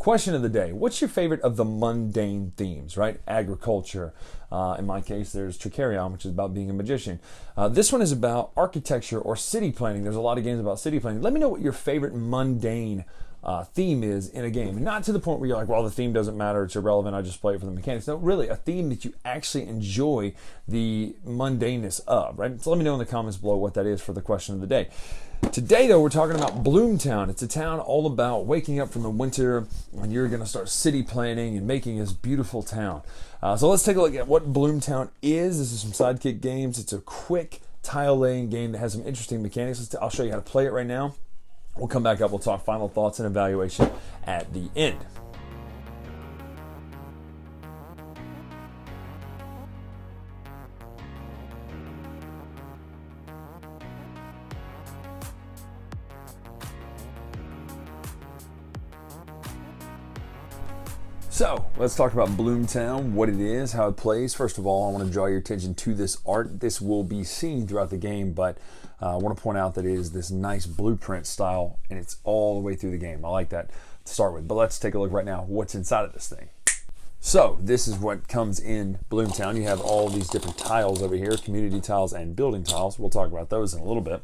Question of the day: what's your favorite of the mundane themes? Right, agriculture. In my case, there's Tricarion, which is about being a magician. This one is about architecture or city planning. There's a lot of games about city planning. Let me know what your favorite mundane theme is in a game. Not to the point where you're like, well, the theme doesn't matter, it's irrelevant, I just play it for the mechanics. No, really, a theme that you actually enjoy the mundaneness of, right? So let me know in the comments below what that is for the question of the day. Today, though, we're talking about Bloomtown. It's a town all about waking up from the winter and you're going to start city planning and making this beautiful town. So let's take a look at what Bloomtown is. This is some Sidekick Games. It's a quick tile laying game that has some interesting mechanics. I'll show you how to play it right now. We'll come back up. We'll talk final thoughts and evaluation at the end. So let's talk about Bloomtown, what it is, how it plays. First of all, I want to draw your attention to this art. This will be seen throughout the game, but I want to point out that it is this nice blueprint style, and it's all the way through the game. I like that to start with, but let's take a look right now what's inside of this thing. So this is what comes in Bloomtown. You have all these different tiles over here, community tiles and building tiles. We'll talk about those in a little bit.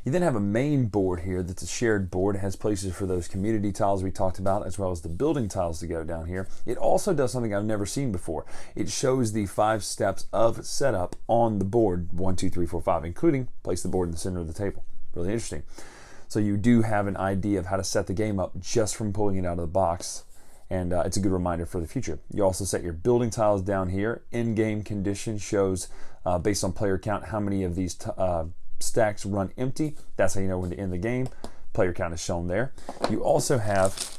You then have a main board here that's a shared board. It has places for those community tiles we talked about, as well as the building tiles to go down here. It also does something I've never seen before. It shows the 5 steps of setup on the board, 1, 2, 3, 4, 5, including place the board in the center of the table. Really interesting. So you do have an idea of how to set the game up just from pulling it out of the box. And it's a good reminder for the future. You also set your building tiles down here. In-game condition shows, based on player count, how many of these stacks run empty. That's how you know when to end the game. Player count is shown there. You also have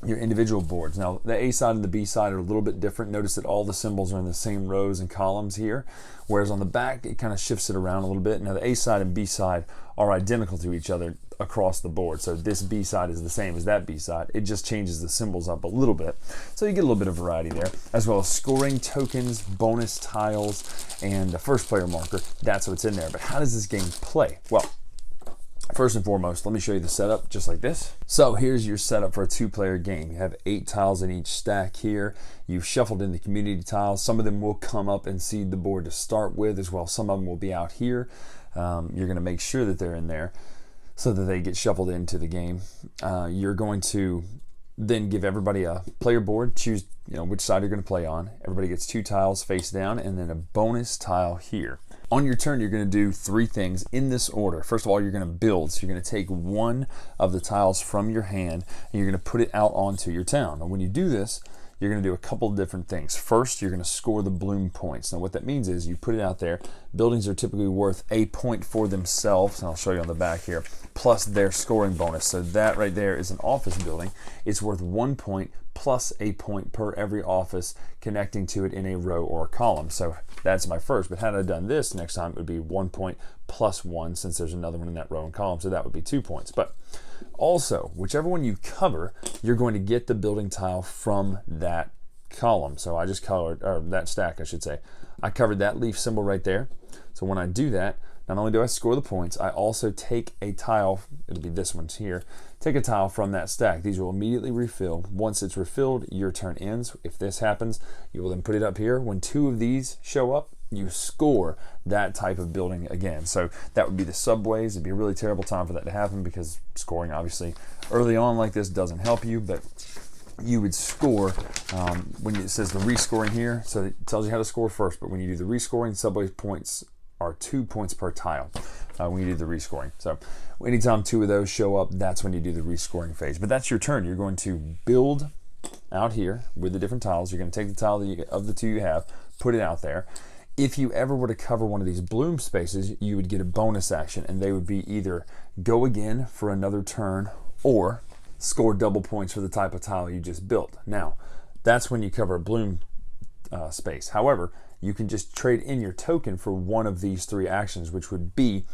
your individual boards. Now, the A side and the B side are a little bit different. Notice that all the symbols are in the same rows and columns here, whereas on the back, it kind of shifts it around a little bit. Now, the A side and B side are identical to each other across the board. So this B side is the same as that B side. It just changes the symbols up a little bit. So you get a little bit of variety there, as well as scoring tokens, bonus tiles, and a first player marker. That's what's in there. But how does this game play? Well, first and foremost, let me show you the setup just like this. So here's your setup for a 2-player game. You have 8 tiles in each stack here. You've shuffled in the community tiles. Some of them will come up and seed the board to start with as well. Some of them will be out here. You're going to make sure that they're in there so that they get shuffled into the game. You're going to then give everybody a player board, choose which side you're going to play on. Everybody gets 2 tiles face down and then a bonus tile here. On your turn, you're going to do 3 things in this order. First of all, you're going to build. So you're going to take one of the tiles from your hand and you're going to put it out onto your town. And when you do this, you're going to do a couple of different things. First, you're going to score the bloom points. Now what that means is you put it out there. Buildings are typically worth a point for themselves, and I'll show you on the back here, plus their scoring bonus. So that right there is an office building. It's worth 1 point plus a point per every office connecting to it in a row or a column. So that's my first, but had I done this next time, it would be 1 point plus 1 since there's another one in that row and column, so that would be 2 points. But also, whichever one you cover, you're going to get the building tile from that column. So I just colored, or that stack I should say. I covered that leaf symbol right there. So when I do that, not only do I score the points, I also take a tile, it'll be this one here, take a tile from that stack. These will immediately refill. Once it's refilled, your turn ends. If this happens, you will then put it up here. When 2 of these show up, you score that type of building again. So that would be the subways. It'd be a really terrible time for that to happen because scoring obviously early on like this doesn't help you, but you would score when it says the rescoring here. So it tells you how to score first, but when you do the rescoring, subway points are 2 points per tile when you do the rescoring. So anytime 2 of those show up, that's when you do the rescoring phase. But that's your turn. You're going to build out here with the different tiles. You're going to take the tile of the 2 you have, put it out there. If you ever were to cover one of these bloom spaces, you would get a bonus action, and they would be either go again for another turn or score double points for the type of tile you just built. Now, that's when you cover a bloom space. However, you can just trade in your token for one of these 3 actions, which would be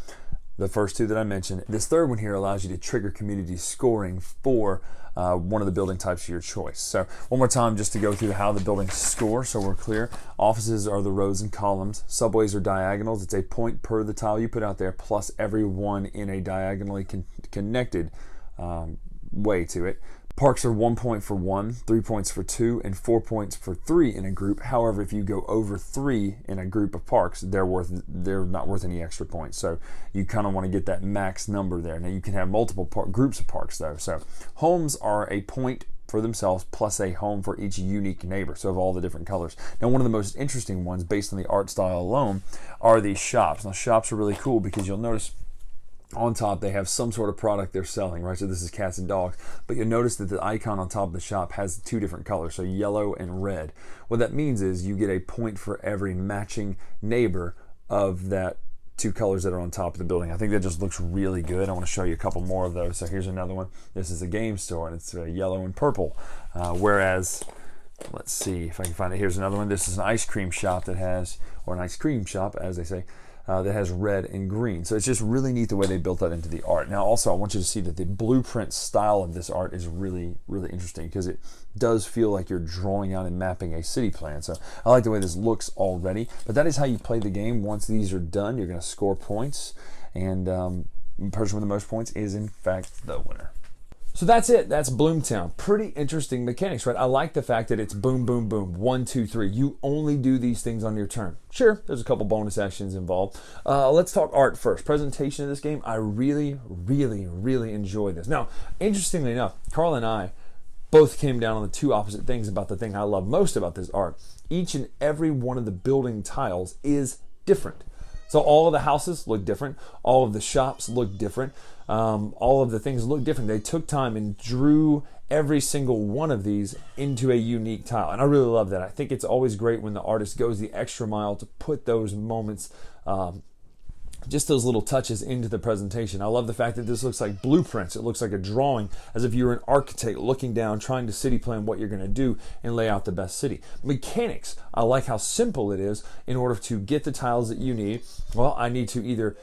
the first 2 that I mentioned. This third one here allows you to trigger community scoring for one of the building types of your choice. So one more time just to go through how the buildings score so we're clear. Offices are the rows and columns. Subways are diagonals. It's a point per the tile you put out there plus every one in a diagonally connected way to it. Parks are 1 point for 1, 3 points for 2, and 4 points for 3 in a group. However, if you go over 3 in a group of parks, they're not worth any extra points. So you kind of want to get that max number there. Now you can have multiple groups of parks though. So homes are a point for themselves plus a home for each unique neighbor, so of all the different colors. Now one of the most interesting ones based on the art style alone are these shops. Now shops are really cool because you'll notice on top they have some sort of product they're selling, right? So this is cats and dogs, but you'll notice that the icon on top of the shop has 2 different colors, so yellow and red. What that means is you get a point for every matching neighbor of that 2 colors that are on top of the building. I think that just looks really good. I want to show you a couple more of those. So here's another one. This is a game store and it's yellow and purple, whereas let's see if I can find it. Here's another one. This is an ice cream shop that has, or an ice cream shop as they say, that has red and green. So it's just really neat the way they built that into the art. Now also I want you to see that the blueprint style of this art is really, really interesting because it does feel like you're drawing out and mapping a city plan. So I like the way this looks already, but that is how you play the game. Once these are done, you're gonna score points, and the person with the most points is in fact the winner. So that's it. That's Bloomtown. Pretty interesting mechanics, right? I like the fact that it's boom, boom, boom, 1, 2, 3. You only do these things on your turn. Sure, there's a couple bonus actions involved. Let's talk art first. Presentation of this game, I really, really, really enjoy this. Now, interestingly enough, Carl and I both came down on the 2 opposite things about the thing I love most about this art. Each and every one of the building tiles is different. So all of the houses look different. All of the shops look different. All of the things look different. They took time and drew every single one of these into a unique tile. And I really love that. I think it's always great when the artist goes the extra mile to put those moments, just those little touches into the presentation. I love the fact that this looks like blueprints. It looks like a drawing, as if you were an architect looking down, trying to city plan what you're going to do and lay out the best city. Mechanics, I like how simple it is. In order to get the tiles that you need, well, I need to either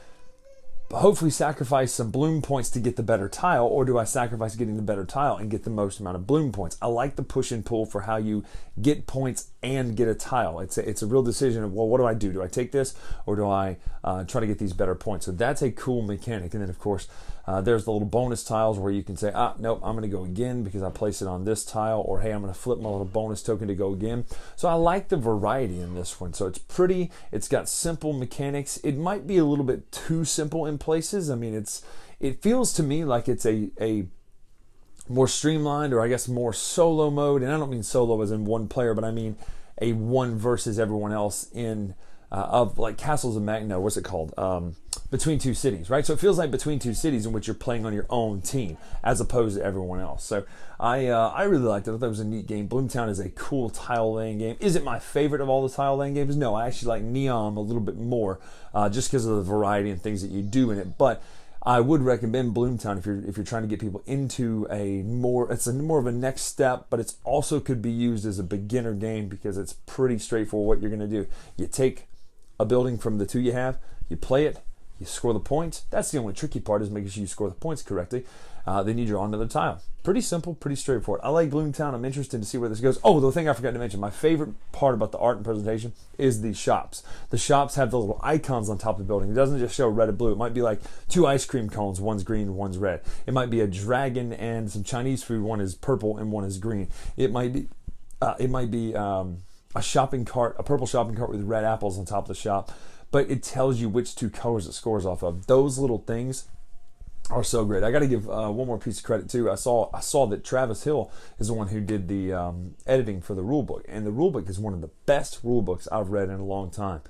hopefully sacrifice some bloom points to get the better tile, or do I sacrifice getting the better tile and get the most amount of bloom points? I like the push and pull for how you get points and get a tile. It's a real decision of, well, what do I do? Do I take this, or do I try to get these better points? So that's a cool mechanic. And then of course there's the little bonus tiles where you can say, nope, I'm going to go again because I placed it on this tile, or hey, I'm going to flip my little bonus token to go again. So I like the variety in this one. So it's pretty, it's got simple mechanics. It might be a little bit too simple in places. I mean, it feels to me like it's a more streamlined, or I guess more solo mode. And I don't mean solo as in one player, but I mean a one versus everyone else in of like Castles of Magno, what's it called? Between Two Cities, right? So it feels like Between Two Cities in which you're playing on your own team as opposed to everyone else. So I really liked it. I thought it was a neat game. Bloomtown is a cool tile laying game. Is it my favorite of all the tile laying games? No, I actually like Neon a little bit more just because of the variety and things that you do in it. But I would recommend Bloomtown if you're trying to get people into it's more of a next step, but it's also could be used as a beginner game because it's pretty straightforward what you're going to do. You take a building from the 2 you have, you play it, you score the points. That's the only tricky part, is making sure you score the points correctly. Then you draw another tile. Pretty simple, pretty straightforward. I like Bloomtown. I'm interested to see where this goes. Oh, the thing I forgot to mention, my favorite part about the art and presentation is the shops. The shops have the little icons on top of the building. It doesn't just show red and blue. It might be like 2 ice cream cones, one's green, one's red. It might be a dragon and some Chinese food. One is purple and one is green. It might be a shopping cart, a purple shopping cart with red apples on top of the shop. But it tells you which 2 colors it scores off of. Those little things are so great. I got to give one more piece of credit too. I saw that Travis Hill is the one who did the editing for the rulebook, and the rulebook is one of the best rulebooks I've read in a long time.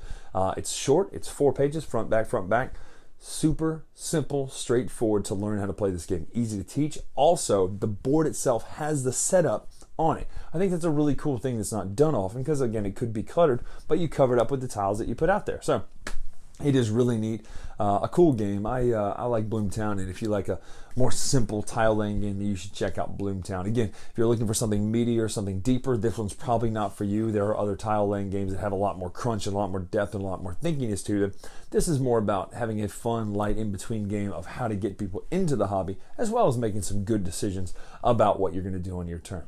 It's short. It's 4 pages, front, back. Super simple, straightforward to learn how to play this game. Easy to teach. Also, the board itself has the setup on it. I think that's a really cool thing that's not done often because, again, it could be cluttered, but you cover it up with the tiles that you put out there. So it is really neat. A cool game. I like Bloomtown, and if you like a more simple tile laying game, then you should check out Bloomtown. Again, if you're looking for something meatier, something deeper, this one's probably not for you. There are other tile laying games that have a lot more crunch and a lot more depth and a lot more thinkiness to them. This is more about having a fun, light, in-between game of how to get people into the hobby, as well as making some good decisions about what you're going to do on your turn.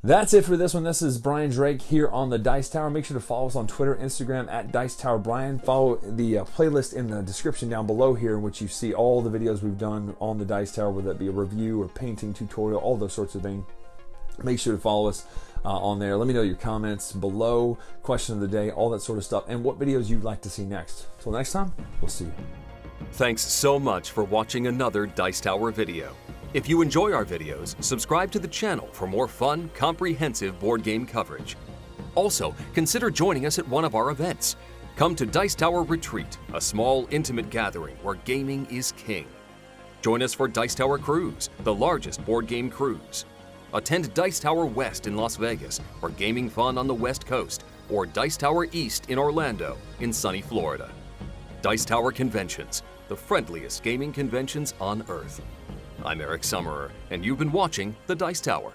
That's it for this one. This is Brian Drake here on the Dice Tower. Make sure to follow us on Twitter, Instagram at Dice Tower Brian. Follow the playlist in the description down below here, in which you see all the videos we've done on the Dice Tower, whether that be a review or painting tutorial, all those sorts of things. Make sure to follow us on there. Let me know your comments below, question of the day, all that sort of stuff, and what videos you'd like to see next. Until next time, we'll see you. Thanks so much for watching another Dice Tower video. If you enjoy our videos, subscribe to the channel for more fun, comprehensive board game coverage. Also, consider joining us at one of our events. Come to Dice Tower Retreat, a small, intimate gathering where gaming is king. Join us for Dice Tower Cruise, the largest board game cruise. Attend Dice Tower West in Las Vegas for gaming fun on the West Coast, or Dice Tower East in Orlando in sunny Florida. Dice Tower Conventions, the friendliest gaming conventions on Earth. I'm Eric Summerer, and you've been watching The Dice Tower.